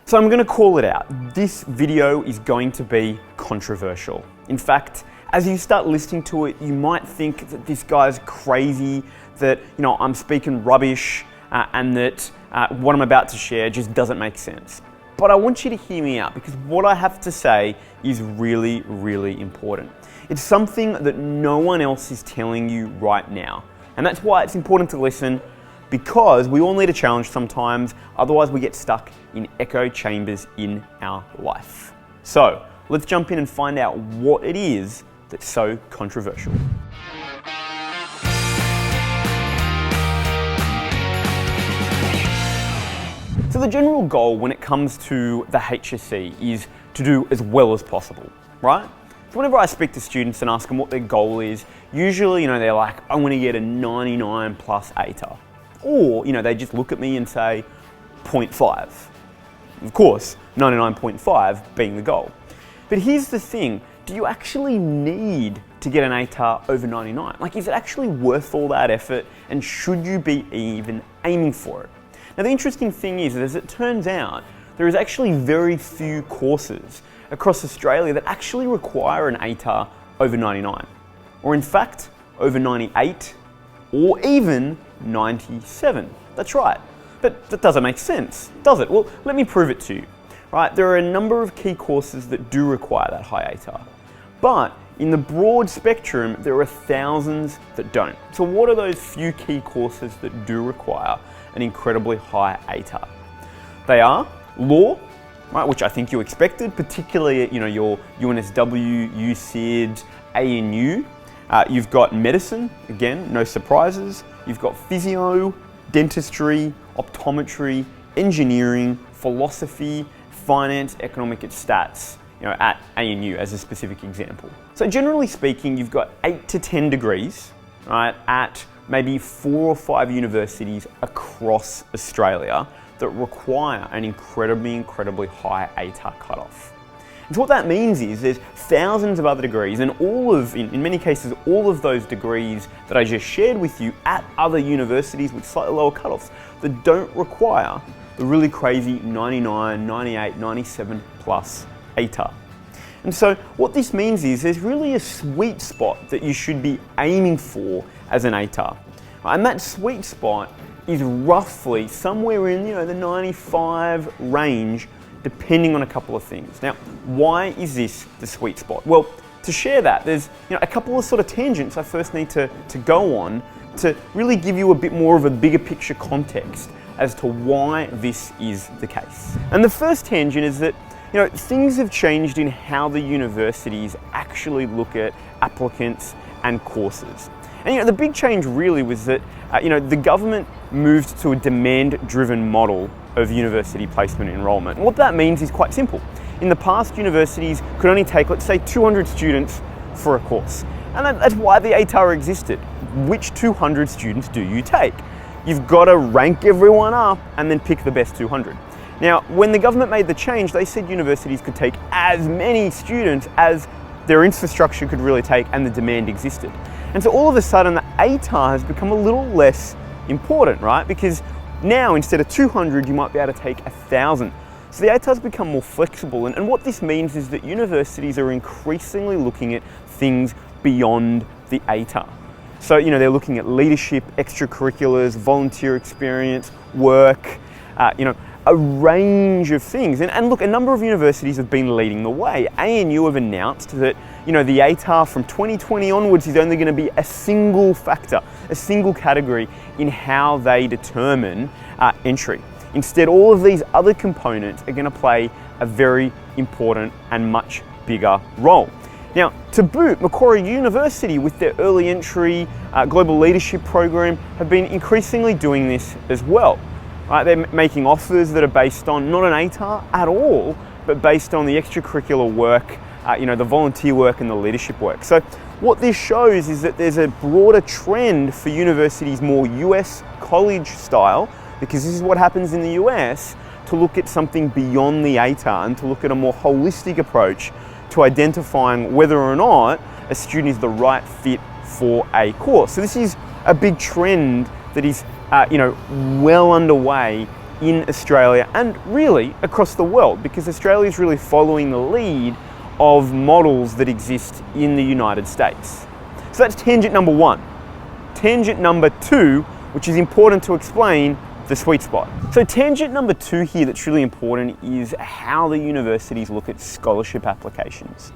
So I'm going to call it out. This video is going to be controversial. In fact, as you start listening to it, you might think that this guy's crazy, that I'm speaking rubbish, and that what I'm about to share just doesn't make sense. But I want you to hear me out, because what I have to say is really, really important. It's something that no one else is telling you right now. And that's why it's important to listen, because we all need a challenge sometimes, otherwise we get stuck in echo chambers in our life. So let's jump in and find out what it is that's so controversial. So the general goal when it comes to the HSC is to do as well as possible, right? So whenever I speak to students and ask them what their goal is, usually, they're like, I want to get a 99 plus ATAR. Or, they just look at me and say 0.5. Of course, 99.5 being the goal. But here's the thing, do you actually need to get an ATAR over 99? Like, is it actually worth all that effort, and should you be even aiming for it? Now, the interesting thing is that, as it turns out, there is actually very few courses across Australia that actually require an ATAR over 99. Or in fact, over 98, or even 97. That's right. But that doesn't make sense, does it? Well, let me prove it to you. Right, there are a number of key courses that do require that high ATAR. But in the broad spectrum, there are thousands that don't. So what are those few key courses that do require an incredibly high ATAR? They are law, right, which I think you expected, particularly at your UNSW, USyd, ANU. You've got medicine, again, no surprises. You've got physio, dentistry, optometry, engineering, philosophy, finance, economic, and stats, at ANU as a specific example. So generally speaking, you've got 8 to 10 degrees, right, at maybe 4 or 5 universities across Australia that require an incredibly high ATAR cutoff. And so what that means is there's thousands of other degrees, and in many cases, all of those degrees that I just shared with you at other universities with slightly lower cutoffs that don't require the really crazy 99, 98, 97 plus ATAR. And so what this means is there's really a sweet spot that you should be aiming for as an ATAR. And that sweet spot is roughly somewhere in the 95 range, depending on a couple of things. Now, why is this the sweet spot? Well, to share that, there's a couple of sort of tangents I first need to go on to really give you a bit more of a bigger picture context as to why this is the case. And the first tangent is that things have changed in how the universities actually look at applicants and courses. And the big change really was that the government moved to a demand-driven model of university placement enrolment. And what that means is quite simple. In the past, universities could only take, let's say, 200 students for a course. And that's why the ATAR existed. Which 200 students do you take? You've got to rank everyone up and then pick the best 200. Now, when the government made the change, they said universities could take as many students as their infrastructure could really take and the demand existed. And so all of a sudden, the ATAR has become a little less important, right? Because now, instead of 200, you might be able to take 1,000. So the ATAR has become more flexible. And what this means is that universities are increasingly looking at things beyond the ATAR. So, they're looking at leadership, extracurriculars, volunteer experience, work, a range of things. And look, a number of universities have been leading the way. ANU have announced that, the ATAR from 2020 onwards is only going to be a single factor, a single category in how they determine entry. Instead, all of these other components are going to play a very important and much bigger role. Now, to boot, Macquarie University, with their early entry global leadership program, have been increasingly doing this as well. Right, they're making offers that are based on not an ATAR at all, but based on the extracurricular work, the volunteer work and the leadership work. So what this shows is that there's a broader trend for universities more US college style, because this is what happens in the US, to look at something beyond the ATAR and to look at a more holistic approach to identifying whether or not a student is the right fit for a course. So this is a big trend that is well underway in Australia and really across the world, because Australia is really following the lead of models that exist in the United States. So that's tangent number one. Tangent number two, which is important to explain, the sweet spot. So tangent number two here that's really important is how the universities look at scholarship applications.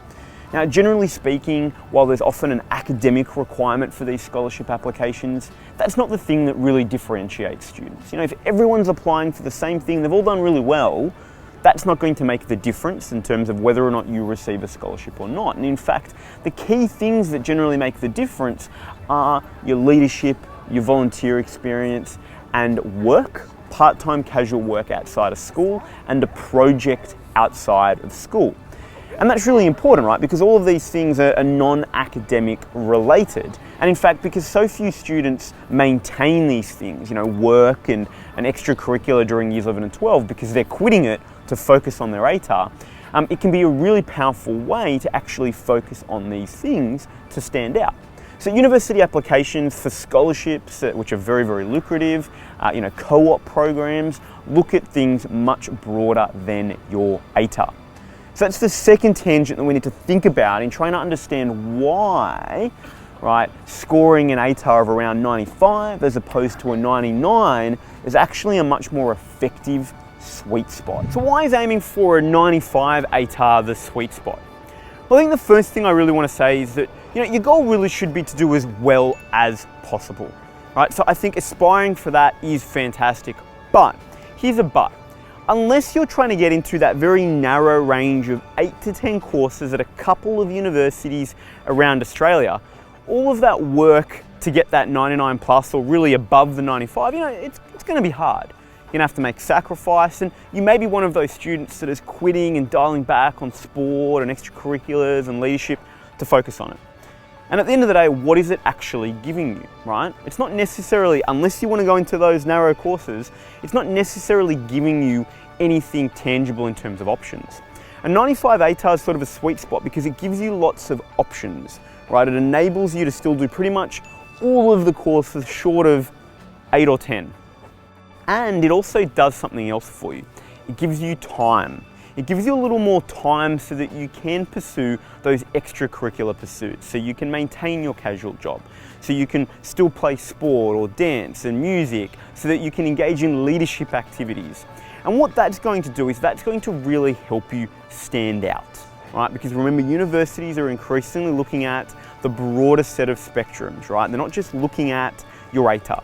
Now, generally speaking, while there's often an academic requirement for these scholarship applications, that's not the thing that really differentiates students. You know, if everyone's applying for the same thing, they've all done really well, that's not going to make the difference in terms of whether or not you receive a scholarship or not. And in fact, the key things that generally make the difference are your leadership, your volunteer experience, and work, part-time casual work outside of school, and a project outside of school. And that's really important, right? Because all of these things are non-academic related. And in fact, because so few students maintain these things, you know, work and extracurricular during years 11 and 12, because they're quitting it to focus on their ATAR, it can be a really powerful way to actually focus on these things to stand out. So university applications for scholarships, which are very, very lucrative, you know, co-op programs, look at things much broader than your ATAR. So that's the second tangent that we need to think about in trying to understand why, right, scoring an ATAR of around 95 as opposed to a 99 is actually a much more effective sweet spot. So why is aiming for a 95 ATAR the sweet spot? Well, I think the first thing I really want to say is that, you know, your goal really should be to do as well as possible, right? So I think aspiring for that is fantastic, but here's a but. Unless you're trying to get into that very narrow range of 8 to 10 courses at a couple of universities around Australia, all of that work to get that 99 plus or really above the 95, you know, it's going to be hard. You're going to have to make sacrifice, and you may be one of those students that is quitting and dialing back on sport and extracurriculars and leadership to focus on it. And at the end of the day, what is it actually giving you, right? It's not necessarily, unless you want to go into those narrow courses, it's not necessarily giving you anything tangible in terms of options. A 95 ATAR is sort of a sweet spot because it gives you lots of options, right? It enables you to still do pretty much all of the courses short of 8 or 10. And it also does something else for you. It gives you time. It gives you a little more time so that you can pursue those extracurricular pursuits, so you can maintain your casual job, so you can still play sport or dance and music, so that you can engage in leadership activities. And what that's going to do is that's going to really help you stand out, right? Because remember, universities are increasingly looking at the broader set of spectrums, right? They're not just looking at your ATAR.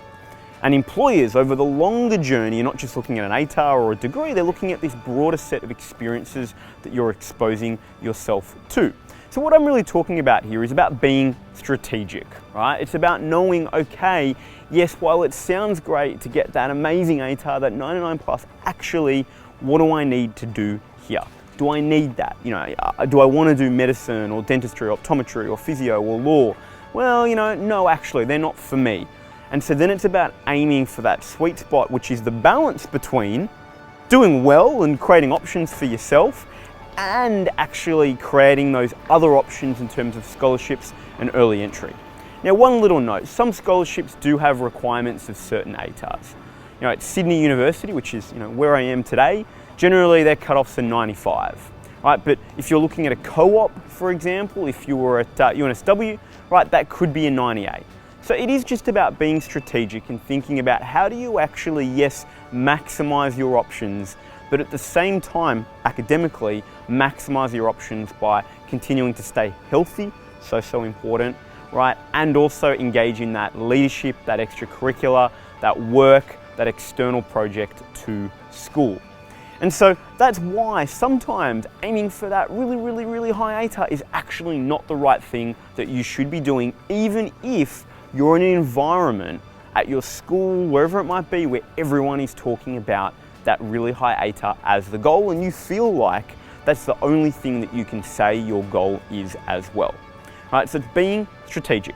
And employers over the longer journey are not just looking at an ATAR or a degree, they're looking at this broader set of experiences that you're exposing yourself to. So what I'm really talking about here is about being strategic, right? It's about knowing, okay, yes, while it sounds great to get that amazing ATAR, that 99 plus, actually, what do I need to do here? Do I need that? You know, do I want to do medicine or dentistry or optometry or physio or law? Well, you know, no, actually, they're not for me. And so then it's about aiming for that sweet spot, which is the balance between doing well and creating options for yourself and actually creating those other options in terms of scholarships and early entry. Now, one little note, some scholarships do have requirements of certain ATARs. You know, at Sydney University, which is, you know, where I am today, generally their cutoffs are 95, right? But if you're looking at a co-op, for example, if you were at UNSW, right, that could be a 98. So it is just about being strategic and thinking about how do you actually, yes, maximize your options, but at the same time, academically, maximize your options by continuing to stay healthy, so important, right? And also engage in that leadership, that extracurricular, that work, that external project to school. And so that's why sometimes aiming for that really high ATAR is actually not the right thing that you should be doing, even if you're in an environment at your school, wherever it might be, where everyone is talking about that really high ATAR as the goal, and you feel like that's the only thing that you can say your goal is as well. Right, so it's being strategic.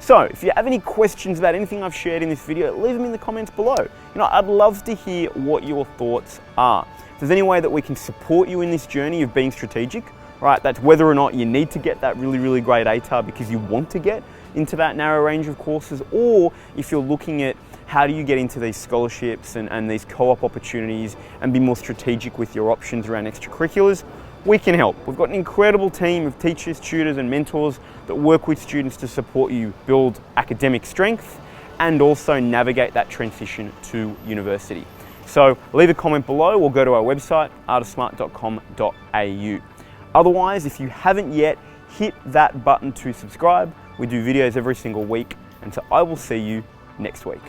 So if you have any questions about anything I've shared in this video, leave them in the comments below. You know, I'd love to hear what your thoughts are. If there's any way that we can support you in this journey of being strategic, right, that's whether or not you need to get that really great ATAR because you want to get into that narrow range of courses, or if you're looking at how do you get into these scholarships and these co-op opportunities and be more strategic with your options around extracurriculars, we can help. We've got an incredible team of teachers, tutors and mentors that work with students to support you build academic strength and also navigate that transition to university. So leave a comment below or go to our website, artersmart.com.au. Otherwise, if you haven't yet, hit that button to subscribe. We do videos every single week, and so I will see you next week.